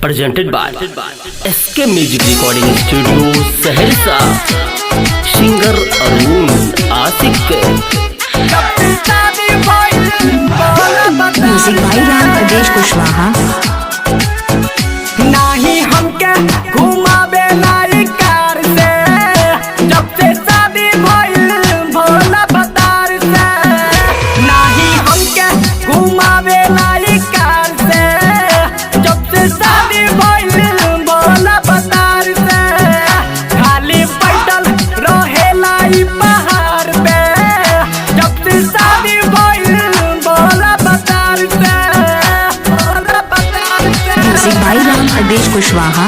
presented by SK Music Recording Studio, Saharsa. Singer Arun Asik. Music भाई राम प्रदेश कुशवाहा। नाही हमके घुमावे नाई कार से, जब से शादी भइल भोला बतार से। नाही हमके घुमावे नाई कार से, जब से शादी भइल भोला बतार से। खाली बैठल रहेला ई पहाड़ पे, जब से शादी भइल भोला बतार से। म्यूजिक भाई राम प्रदेश कुशवाहा।